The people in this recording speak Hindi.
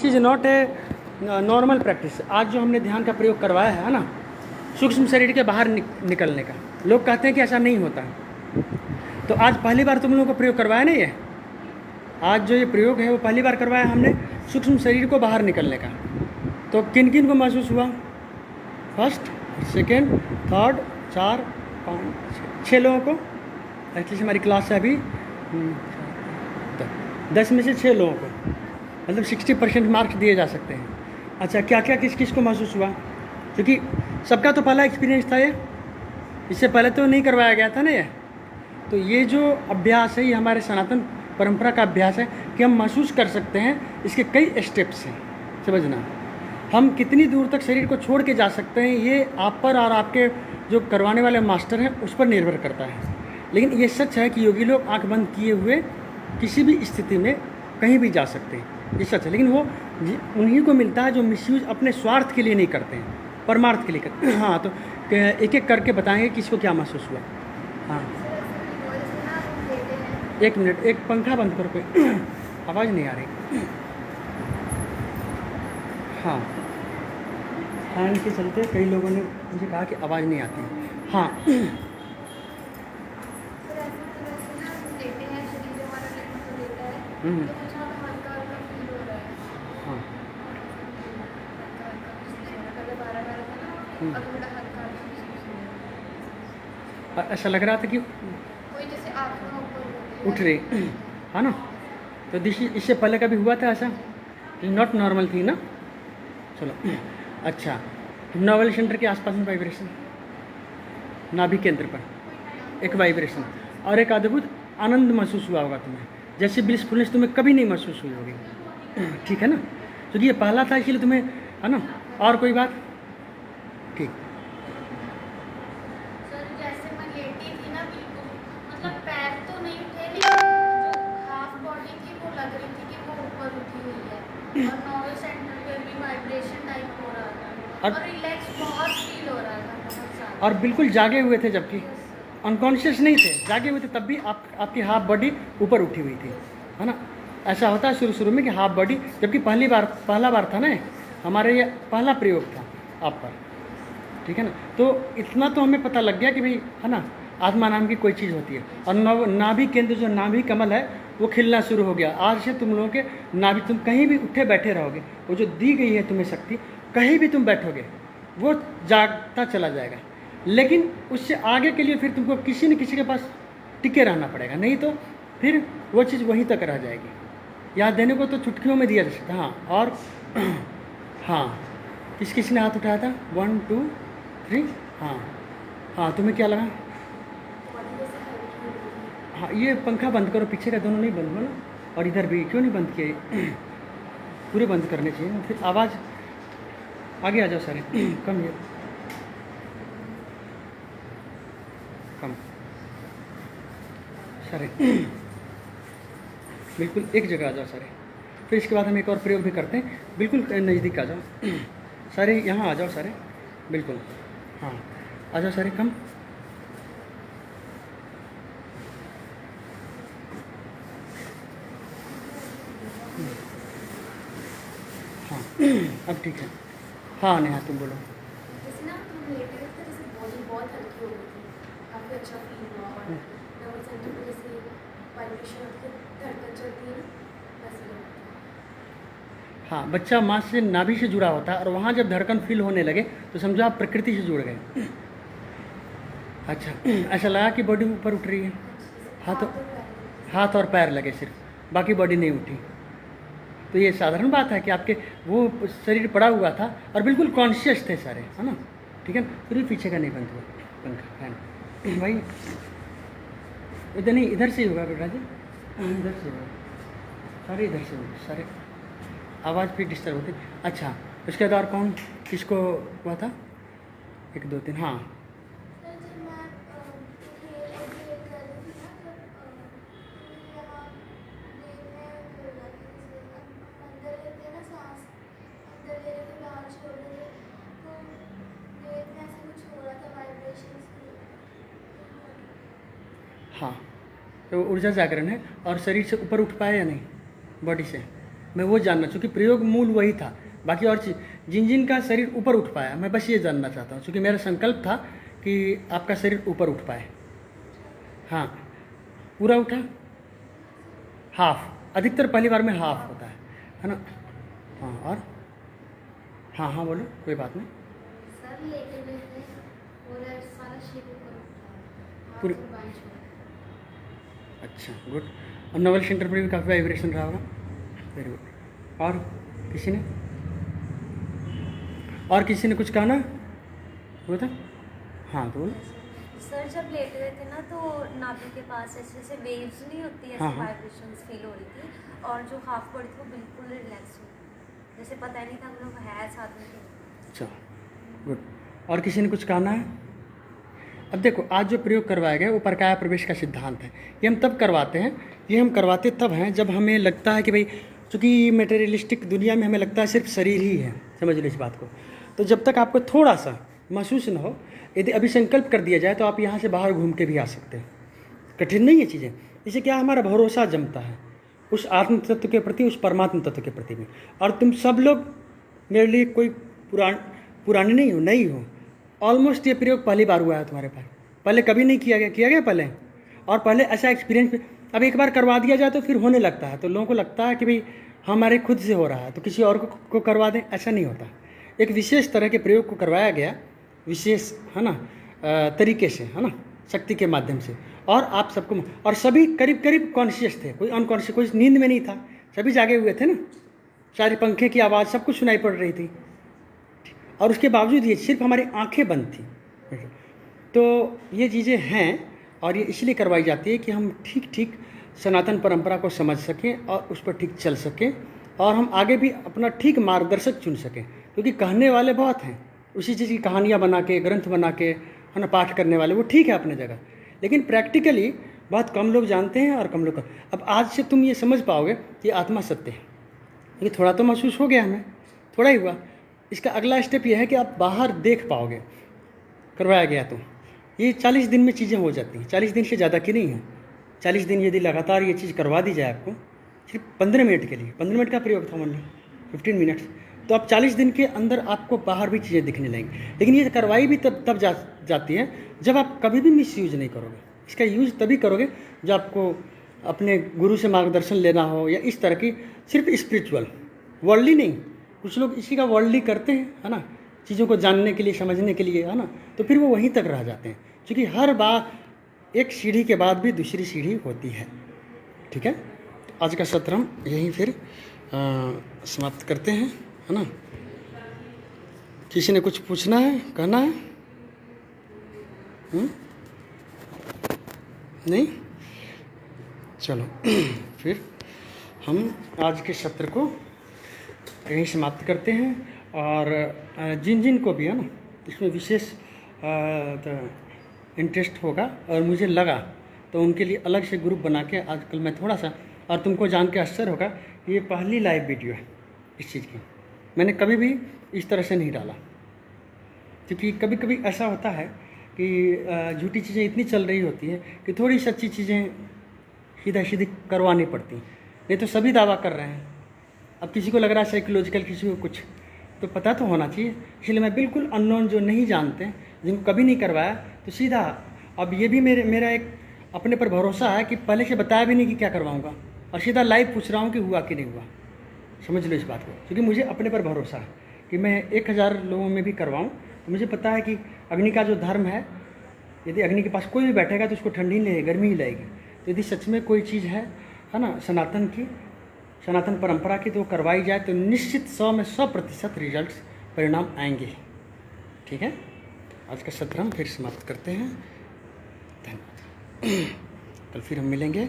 Is not a normal practice. आज जो हमने ध्यान का प्रयोग करवाया है ना, सूक्ष्म शरीर के बाहर निकलने का, लोग कहते हैं कि ऐसा नहीं होता। तो आज पहली बार तुम लोगों को प्रयोग करवाया नहीं है। आज जो ये प्रयोग है वो पहली बार करवाया हमने, सूक्ष्म शरीर को बाहर निकलने का। तो किन किन को महसूस हुआ? फर्स्ट, सेकेंड, थर्ड, 4, 5, 6 लोगों को। एक्चुअली हमारी क्लास है अभी 10 में से 6 लोगों को, मतलब 60% मार्क्स दिए जा सकते हैं। अच्छा, क्या क्या किस किस को महसूस हुआ? क्योंकि सबका तो पहला एक्सपीरियंस था ये, इससे पहले तो नहीं करवाया गया था ना ये। तो ये जो अभ्यास है ये हमारे सनातन परंपरा का अभ्यास है कि हम महसूस कर सकते हैं। इसके कई स्टेप्स हैं, समझना। हम कितनी दूर तक शरीर को छोड़ के जा सकते हैं ये आप पर और आपके जो करवाने वाले मास्टर हैं उस पर निर्भर करता है। लेकिन ये सच है कि योगी लोग आंख बंद किए हुए किसी भी स्थिति में कहीं भी जा सकते हैं, ये सच है। लेकिन वो उन्हीं को मिलता है जो मिसयूज अपने स्वार्थ के लिए नहीं करते हैं, परमार्थ के लिए करते हैं। हाँ, तो एक एक करके बताएंगे कि इसको क्या महसूस हुआ। हाँ, 1 मिनट, एक पंखा बंद करो, कोई आवाज़ नहीं आ रही। हाँ, फैन के चलते कई लोगों ने मुझे कहा कि आवाज़ नहीं आती। हाँ, ऐसा लग रहा था कि उठ रही, हाँ ना। तो इससे पहले कभी हुआ था ऐसा? नॉट नॉर्मल थी ना। चलो, अच्छा, नॉवल सेंटर के आसपास में वाइब्रेशन, नाभि केंद्र पर एक वाइब्रेशन और एक अद्भुत आनंद महसूस हुआ होगा तुम्हें, जैसे ब्लिसफुलनेस तुम्हें कभी नहीं महसूस हुई होगी। ठीक है ना, क्योंकि ये पहला था इसलिए तुम्हें, है ना। और कोई बात? ठीक। सर, जैसे मैं लेटी थी ना, बिल्कुल मतलब पैर तो नहीं उठे, लेकिन जो हाफ बॉडी थी वो लग रही थी कि वो ऊपर उठी हुई है। और नॉवल सेंटर पे भी वाइब्रेशन टाइप हो रहा था और रिलैक्स बहुत फील हो रहा था, बहुत सारा। और बिल्कुल जागे हुए थे, जबकि अनकॉन्शियस नहीं थे, जागे हुए थे, तब भी आपकी हाफ बॉडी ऊपर उठी हुई थी, है ना। ऐसा होता है शुरू में कि हाफ बॉडी, जबकि पहला बार था ना हमारे, ये पहला प्रयोग था आप पर। ठीक है ना। तो इतना तो हमें पता लग गया कि भाई, है ना, आत्मा नाम की कोई चीज़ होती है। और नाभि केंद्र जो नाभि कमल है वो खिलना शुरू हो गया। आज से तुम लोगों के नाभि, तुम कहीं भी उठे बैठे रहोगे, वो जो दी गई है तुम्हें शक्ति, कहीं भी तुम बैठोगे वो जागता चला जाएगा। लेकिन उससे आगे के लिए फिर तुमको किसी न किसी के पास टिके रहना पड़ेगा, नहीं तो फिर वो चीज़ वहीं तक रह जाएगी। याद देने को तो चुटकियों में दिया जा सकता। हाँ, और हाँ, किस ने हाथ उठाया था? 1 2 3। हाँ हाँ, तुम्हें क्या लगा? हाँ, ये पंखा बंद करो, पीछे का दोनों नहीं बंद हो ना, और इधर भी क्यों नहीं बंद किए? पूरे बंद करने चाहिए, फिर आवाज़। आगे आ जाओ सारे, कम ये कम सारे, बिल्कुल एक जगह आ जाओ सारे। फिर इसके बाद हम एक और प्रयोग भी करते हैं। बिल्कुल नज़दीक आ जाओ सारे, यहाँ आ जाओ सारे, बिल्कुल। हाँ, आ जाओ सारे, कम। हाँ, अब ठीक है। हाँ, नेहा तुम बोलो। जैसे ना तुम लेटे थे, जैसे बॉडी बहुत हल्की हो गई थी, काफ़ी अच्छा फील हुआ। और नर्वस सेंटर पे जैसे वाइब्रेशन होती है, धड़कन चलती है ना, वैसे लग रहा था। हाँ, बच्चा माँ से, नाभि से जुड़ा होता है, और वहाँ जब धड़कन फील होने लगे तो समझो आप प्रकृति से जुड़ गए। अच्छा, ऐसा लगा कि बॉडी ऊपर उठ रही है। हाथ और पैर लगे सिर्फ, बाकी बॉडी नहीं उठी। तो ये साधारण बात है कि आपके वो शरीर पड़ा हुआ था और बिल्कुल कॉन्शियस थे सारे, है ना। ठीक है, फिर भी पीछे का नहीं बंद हुआ पंखा, फैन भाई। इधर नहीं, इधर से ही होगा बेटा जी, इधर से होगा सारे, इधर से होगा सारे, आवाज़ फिर डिस्टर्ब होती। अच्छा, उसके बाद और कौन किसको हुआ था? 1 2 3। हाँ, हाँ, तो ऊर्जा जागरण है। और शरीर से ऊपर उठ पाए या नहीं, बॉडी से? मैं वो जानना, चूँकि प्रयोग मूल वही था, बाकी और चीज़ जिन जिन का शरीर ऊपर उठ पाया, मैं बस ये जानना चाहता हूँ, क्योंकि मेरा संकल्प था कि आपका शरीर ऊपर उठ पाए। हाँ, पूरा उठा, हाफ, अधिकतर पहली बार में हाफ होता है ना। हाँ, और हाँ हाँ बोलो, कोई बात नहीं। सर लेटे हुए थे, पूरा सारा शरीर ऊपर उठा, पूरी- हाथ और बाएं छोड़। अच्छा, गुड। और नवल सेंटर पर भी काफ़ी वाइब्रेशन रहा होगा, वेरी गुड। और किसी ने कुछ कहा ना, बता। हाँ तो बोलो। सर जब लेट रहे थे ना तो नाभि के पास ऐसे ऐसे वेव्स नहीं होती, ऐसे हाँ, हाँ। वाइब्रेशंस फील हो रही थी, और जो हाफ बॉडी थी वो बिल्कुल रिलैक्स हुई, जैसे पता ही नहीं था हम लोग है साथ में थे। अच्छा, गुड। और किसी ने कुछ कहना है? अब देखो, आज जो प्रयोग करवाया गया वो परकाया प्रवेश का सिद्धांत है। ये हम तब करवाते हैं, ये हम करवाते तब हैं जब हमें लगता है कि भाई, चूँकि मटेरियलिस्टिक दुनिया में हमें लगता है सिर्फ शरीर ही है, समझ लो इस बात को। तो जब तक आपको थोड़ा सा महसूस न हो, यदि अभी संकल्प कर दिया जाए तो आप यहाँ से बाहर घूम के भी आ सकते हैं। कठिन नहीं है चीज़ें। इससे क्या, हमारा भरोसा जमता है उस आत्म तत्व के प्रति, उस परमात्म तत्व के प्रति भी। और तुम सब लोग मेरे लिए कोई पुराने नहीं हो, नई हो। ऑलमोस्ट ये प्रयोग पहली बार हुआ है तुम्हारे पास, पहले कभी नहीं किया गया पहले। और पहले ऐसा एक्सपीरियंस, अब एक बार करवा दिया जाए तो फिर होने लगता है, तो लोगों को लगता है कि भाई हमारे खुद से हो रहा है तो किसी और को करवा दें, ऐसा नहीं होता। एक विशेष तरह के प्रयोग को करवाया गया, विशेष है ना तरीके से, है ना, शक्ति के माध्यम से। और आप सबको, और सभी करीब करीब कॉन्शियस थे, कोई अनकॉन्शियस, कोई नींद में नहीं था, सभी जागे हुए थे ना। सारे पंखे की आवाज़ सब कुछ सुनाई पड़ रही थी, और उसके बावजूद ये सिर्फ हमारी आंखें बंद थी। तो ये चीज़ें हैं, और ये इसलिए करवाई जाती है कि हम ठीक ठीक सनातन परंपरा को समझ सकें और उस पर ठीक चल सकें, और हम आगे भी अपना ठीक मार्गदर्शक चुन सकें। क्योंकि कहने वाले बहुत हैं, उसी चीज़ की कहानियाँ बना के, ग्रंथ बना के, है ना, पाठ करने वाले, वो ठीक है अपने जगह, लेकिन प्रैक्टिकली बहुत कम लोग जानते हैं और कम लोग। अब आज से तुम ये समझ पाओगे कि आत्मा सत्य है, ये थोड़ा तो महसूस हो गया हमें, थोड़ा ही हुआ। इसका अगला स्टेप ये है कि आप बाहर देख पाओगे, करवाया गया तो। ये 40 दिन में चीज़ें हो जाती हैं, 40 दिन से ज़्यादा की नहीं है। 40 दिन यदि लगातार ये चीज़ करवा दी जाए आपको, सिर्फ 15 मिनट के लिए, 15 मिनट का प्रयोग था, मान लो 15 मिनट्स, तो आप 40 दिन के अंदर आपको बाहर भी चीज़ें दिखने लगेंगी। लेकिन ये करवाई भी तब जाती है जब आप कभी भी मिस यूज नहीं करोगे। इसका यूज तभी करोगे जब आपको अपने गुरु से मार्गदर्शन लेना हो, या इस तरह की सिर्फ स्पिरिचुअल, वर्ल्डली नहीं। कुछ लोग इसी का वर्ल्डली करते हैं, है ना, चीज़ों को जानने के लिए, समझने के लिए, है ना, तो फिर वो वहीं तक रह जाते हैं। क्योंकि हर बार एक सीढ़ी के बाद भी दूसरी सीढ़ी होती है। ठीक है, आज का सत्र हम यहीं फिर समाप्त करते हैं, है ना। किसी ने कुछ पूछना है, कहना है? नहीं, चलो फिर हम आज के सत्र को यहीं समाप्त करते हैं। और जिन जिन को भी, है ना, इसमें विशेष इंटरेस्ट होगा और मुझे लगा, तो उनके लिए अलग से ग्रुप बना के आजकल मैं थोड़ा सा, और तुमको जान के आश्चर्य होगा, ये पहली लाइव वीडियो है इस चीज़ की। मैंने कभी भी इस तरह से नहीं डाला, क्योंकि कभी कभी ऐसा होता है कि झूठी चीज़ें इतनी चल रही होती हैं कि थोड़ी सच्ची चीज़ें सीधा सीधी करवानी पड़ती, नहीं तो सभी दावा कर रहे हैं। अब किसी को लग रहा है साइकोलॉजिकल, किसी को कुछ, तो पता तो होना चाहिए। इसलिए मैं बिल्कुल अननोन, जो नहीं जानते, जिनको कभी नहीं करवाया, तो सीधा, अब ये भी मेरा एक अपने पर भरोसा है कि पहले से बताया भी नहीं कि क्या करवाऊँगा, और सीधा लाइव पूछ रहा हूँ कि हुआ कि नहीं हुआ। समझ लो इस बात को, क्योंकि मुझे अपने पर भरोसा है कि मैं 1000 लोगों में भी करवाऊँ, तो मुझे पता है कि अग्नि का जो धर्म है, यदि अग्नि के पास कोई भी बैठेगा तो उसको ठंडी नहीं लगेगी, गर्मी ही लगेगी। तो यदि सच में कोई चीज़ है ना, सनातन की, सनातन परंपरा की, तो करवाई जाए तो निश्चित 100 में 100% रिजल्ट्स, परिणाम आएंगे। ठीक है, आज का सत्र हम फिर समाप्त करते हैं। धन्यवाद। कल फिर हम मिलेंगे।